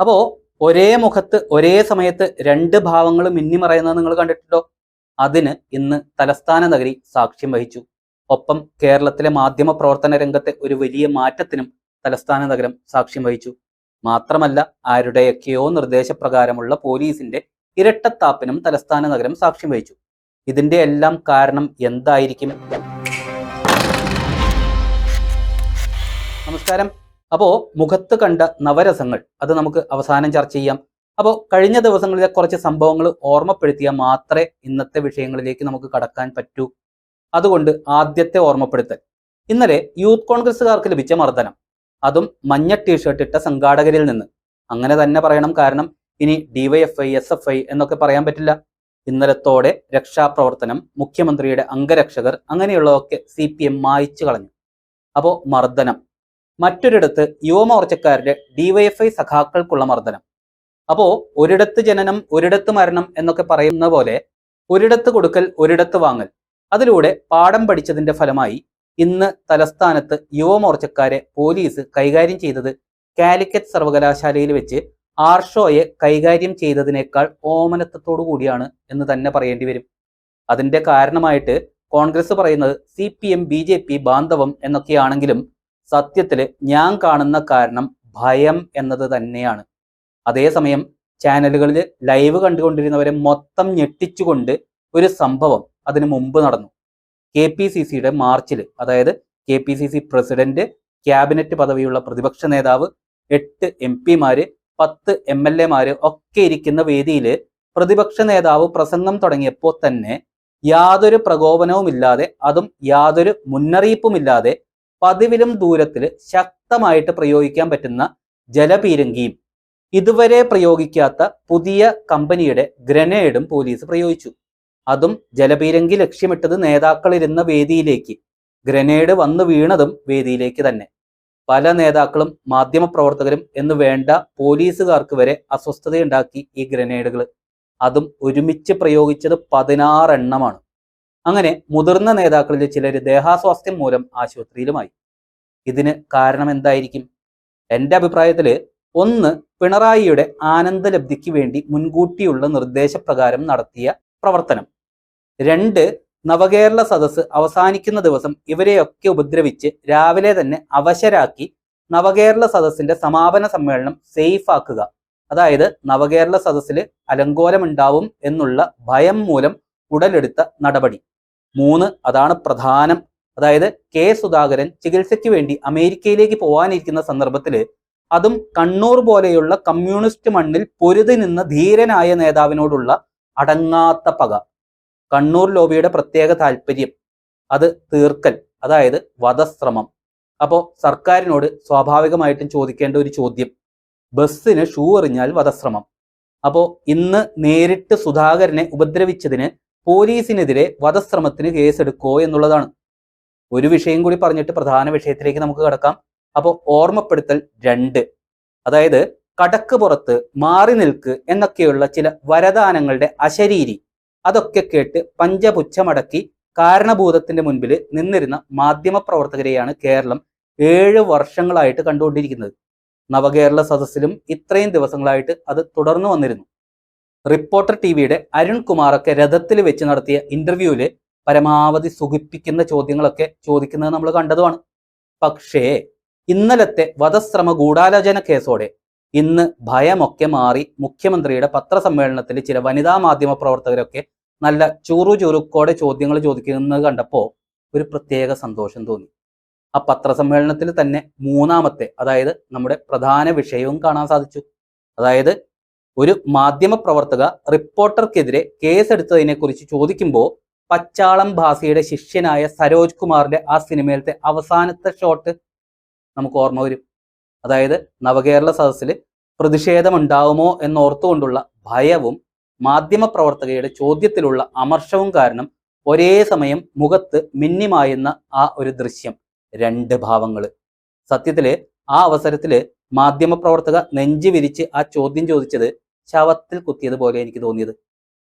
അപ്പോ ഒരേ മുഖത്ത് ഒരേ സമയത്ത് രണ്ട് ഭാവങ്ങൾ മിന്നിമറയുന്നത് നിങ്ങൾ കണ്ടിട്ടുണ്ടോ? അതിന് ഇന്ന് തലസ്ഥാന നഗരി സാക്ഷ്യം വഹിച്ചു. ഒപ്പം കേരളത്തിലെ മാധ്യമ പ്രവർത്തന രംഗത്തെ ഒരു വലിയ മാറ്റത്തിനും തലസ്ഥാന നഗരം സാക്ഷ്യം വഹിച്ചു. മാത്രമല്ല, ആരുടെയൊക്കെയോ നിർദ്ദേശപ്രകാരമുള്ള പോലീസിന്റെ ഇരട്ടത്താപ്പിനും തലസ്ഥാന നഗരം സാക്ഷ്യം വഹിച്ചു. ഇതിന്റെ എല്ലാം കാരണം എന്തായിരിക്കും? നമസ്കാരം. അപ്പോ മുഖത്ത് കണ്ട നവരസങ്ങൾ അത് നമുക്ക് അവസാനം ചർച്ച ചെയ്യാം. അപ്പോൾ കഴിഞ്ഞ ദിവസങ്ങളിലെ കുറച്ച് സംഭവങ്ങൾ ഓർമ്മപ്പെടുത്തിയാൽ മാത്രമേ ഇന്നത്തെ വിഷയങ്ങളിലേക്ക് നമുക്ക് കടക്കാൻ പറ്റൂ. അതുകൊണ്ട് ആദ്യത്തെ ഓർമ്മപ്പെടുത്തൽ, ഇന്നലെ യൂത്ത് കോൺഗ്രസ്സുകാർക്ക് ലഭിച്ച മർദ്ദനം, അതും മഞ്ഞ ടീഷർട്ട് ഇട്ട സംഘാടകരിൽ നിന്ന്. അങ്ങനെ തന്നെ പറയണം, കാരണം ഇനി ഡിവൈഎഫ്ഐ, SFI എന്നൊക്കെ പറയാൻ പറ്റില്ല. ഇന്നലത്തോടെ രക്ഷാപ്രവർത്തനം, മുഖ്യമന്ത്രിയുടെ അംഗരക്ഷകർ, അങ്ങനെയുള്ളതൊക്കെ CPM മായ്ച്ചു കളഞ്ഞു. അപ്പോൾ മർദ്ദനം. മറ്റൊരിടത്ത് യുവമോർച്ചക്കാരുടെ ഡിവൈഎഫ്ഐ സഖാക്കൾക്കുള്ള മർദ്ദനം. അപ്പോ ഒരിടത്ത് ജനനം ഒരിടത്ത് മരണം എന്നൊക്കെ പറയുന്ന പോലെ ഒരിടത്ത് കൊടുക്കൽ ഒരിടത്ത് വാങ്ങൽ, അതിലൂടെ പാഠം പഠിച്ചതിന്റെ ഫലമായി ഇന്ന് തലസ്ഥാനത്ത് യുവമോർച്ചക്കാരെ പോലീസ് കൈകാര്യം ചെയ്തത് കാലിക്കറ്റ് സർവകലാശാലയിൽ വെച്ച് ആർഷോയെ കൈകാര്യം ചെയ്തതിനേക്കാൾ ഓമനത്വത്തോടു കൂടിയാണ് എന്ന് തന്നെ പറയേണ്ടി വരും. അതിന്റെ കാരണമായിട്ട് കോൺഗ്രസ് പറയുന്നത് CPM BJP ബാന്ധവം എന്നൊക്കെയാണെങ്കിലും സത്യത്തില് ഞാൻ കാണുന്ന കാരണം ഭയം എന്നത് തന്നെയാണ്. അതേസമയം ചാനലുകളിൽ ലൈവ് കണ്ടുകൊണ്ടിരുന്നവരെ മൊത്തം ഞെട്ടിച്ചുകൊണ്ട് ഒരു സംഭവം അതിനു മുമ്പ് നടന്നു. KPCCയുടെ മാർച്ചിൽ, അതായത് KPCC പ്രസിഡന്റ്, ക്യാബിനറ്റ് പദവിയുള്ള പ്രതിപക്ഷ നേതാവ്, 8 MP മാര്, 10 MLA മാര് ഒക്കെ ഇരിക്കുന്ന വേദിയിൽ പ്രതിപക്ഷ നേതാവ് പ്രസംഗം തുടങ്ങിയപ്പോൾ തന്നെ യാതൊരു പ്രകോപനവുമില്ലാതെ, അതും യാതൊരു മുന്നറിയിപ്പുമില്ലാതെ പതിവിലും ദൂരത്തിൽ ശക്തമായിട്ട് പ്രയോഗിക്കാൻ പറ്റുന്ന ജലപീരങ്കിയും ഇതുവരെ പ്രയോഗിക്കാത്ത പുതിയ കമ്പനിയുടെ ഗ്രനേഡും പോലീസ് പ്രയോഗിച്ചു. അതും ജലപീരങ്കി ലക്ഷ്യമിട്ടത് നേതാക്കളിരുന്ന വേദിയിലേക്ക്, ഗ്രനേഡ് വന്നു വീണതും വേദിയിലേക്ക് തന്നെ. പല നേതാക്കളും മാധ്യമപ്രവർത്തകരും എന്ന് വേണ്ട പോലീസുകാർക്ക് വരെ അസ്വസ്ഥതയുണ്ടാക്കി ഈ ഗ്രനേഡുകൾ. അതും ഒരുമിച്ച് പ്രയോഗിച്ചത് 16 എണ്ണമാണ്. അങ്ങനെ മുതിർന്ന നേതാക്കളിൽ ചിലർ ദേഹാസ്വാസ്ഥ്യം മൂലം ആശുപത്രിയിലുമായി. ഇതിന് കാരണം എന്തായിരിക്കും? എൻ്റെ അഭിപ്രായത്തിൽ, ഒന്ന്, പിണറായിയുടെ ആനന്ദലബ്ധിക്ക് വേണ്ടി മുൻകൂട്ടിയുള്ള നിർദ്ദേശപ്രകാരം നടത്തിയ പ്രവർത്തനം. 2, നവകേരള സദസ്സ് അവസാനിക്കുന്ന ദിവസം ഇവരെയൊക്കെ ഉപദ്രവിച്ച് രാവിലെ തന്നെ അവശരാക്കി നവകേരള സദസ്സിന്റെ സമാപന സമ്മേളനം സേഫ് ആക്കുക. അതായത് നവകേരള സദസ്സിൽ അലങ്കോലമുണ്ടാവും എന്നുള്ള ഭയം മൂലം ഉടലെടുത്ത നടപടി. 3, അതാണ് പ്രധാനം. അതായത് K. സുധാകരൻ ചികിത്സയ്ക്ക് വേണ്ടി അമേരിക്കയിലേക്ക് പോകാനിരിക്കുന്ന സന്ദർഭത്തിൽ, അതും കണ്ണൂർ പോലെയുള്ള കമ്മ്യൂണിസ്റ്റ് മണ്ണിൽ പൊരുതി നിന്ന ധീരനായ നേതാവിനോടുള്ള അടങ്ങാത്ത പക, കണ്ണൂർ ലോബിയുടെ പ്രത്യേക താല്പര്യം, അത് തീർക്കൽ, അതായത് വധശ്രമം. അപ്പോൾ സർക്കാരിനോട് സ്വാഭാവികമായിട്ടും ചോദിക്കേണ്ട ഒരു ചോദ്യം, ബസ്സിന് ഷൂ എറിഞ്ഞാൽ വധശ്രമം. അപ്പോൾ ഇന്ന് നേരിട്ട് സുധാകരനെ ഉപദ്രവിച്ചതിന് പോലീസിനെതിരെ വധശ്രമത്തിന് കേസെടുക്കോ എന്നുള്ളതാണ്. ഒരു വിഷയം കൂടി പറഞ്ഞിട്ട് പ്രധാന വിഷയത്തിലേക്ക് നമുക്ക് കടക്കാം. അപ്പോൾ ഓർമ്മപ്പെടുത്തൽ 2, അതായത് കടക്ക് പുറത്ത് മാറി നിൽക്ക് എന്നൊക്കെയുള്ള ചില വരദാനങ്ങളുടെ അശരീരി, അതൊക്കെ കേട്ട് പഞ്ചപുച്ഛമടക്കി കാരണഭൂതത്തിന്റെ മുൻപിൽ നിന്നിരുന്ന മാധ്യമപ്രവർത്തകരെയാണ് കേരളം 7 വർഷങ്ങളായിട്ട് കണ്ടുകൊണ്ടിരിക്കുന്നത്. നവകേരള സദസ്സിലും ഇത്രയും ദിവസങ്ങളായിട്ട് അത് തുടർന്നു വന്നിരുന്നു. റിപ്പോർട്ടർ TVയുടെ അരുൺ കുമാറൊക്കെ രഥത്തിൽ വെച്ച് നടത്തിയ ഇന്റർവ്യൂവില് പരമാവധി സുഖിപ്പിക്കുന്ന ചോദ്യങ്ങളൊക്കെ ചോദിക്കുന്നത് നമ്മൾ കണ്ടതുമാണ്. പക്ഷേ ഇന്നലത്തെ വധശ്രമ ഗൂഢാലോചന കേസോടെ ഇന്ന് ഭയമൊക്കെ മാറി മുഖ്യമന്ത്രിയുടെ പത്രസമ്മേളനത്തിൽ ചില വനിതാ മാധ്യമ പ്രവർത്തകരൊക്കെ നല്ല ചുറുചുറുക്കോടെ ചോദ്യങ്ങൾ ചോദിക്കുന്നത് കണ്ടപ്പോൾ ഒരു പ്രത്യേക സന്തോഷം തോന്നി. ആ പത്രസമ്മേളനത്തിൽ തന്നെ 3ാമത്തെ, അതായത് നമ്മുടെ പ്രധാന വിഷയവും കാണാൻ സാധിച്ചു. അതായത് ഒരു മാധ്യമ പ്രവർത്തക റിപ്പോർട്ടർക്കെതിരെ കേസെടുത്തതിനെ കുറിച്ച് ചോദിക്കുമ്പോൾ പച്ചാളം ഭാസിയുടെ ശിഷ്യനായ സരോജ് കുമാറിന്റെ ആ സിനിമയിലത്തെ അവസാനത്തെ ഷോട്ട് നമുക്ക് ഓർമ്മ വരും. അതായത് നവകേരള സദസ്സിൽ പ്രതിഷേധമുണ്ടാവുമോ എന്നോർത്തുകൊണ്ടുള്ള ഭയവും മാധ്യമ പ്രവർത്തകയുടെ ചോദ്യത്തിലുള്ള അമർഷവും കാരണം ഒരേ സമയം മുഖത്ത് മിന്നിമായുന്ന ആ ഒരു ദൃശ്യം, 2 ഭാവങ്ങൾ. സത്യത്തില് ആ അവസരത്തില് മാധ്യമപ്രവർത്തക നെഞ്ചു വിരിച്ച് ആ ചോദ്യം ചോദിച്ചത് ശവത്തിൽ കുത്തിയതുപോലെ എനിക്ക് തോന്നിയത്.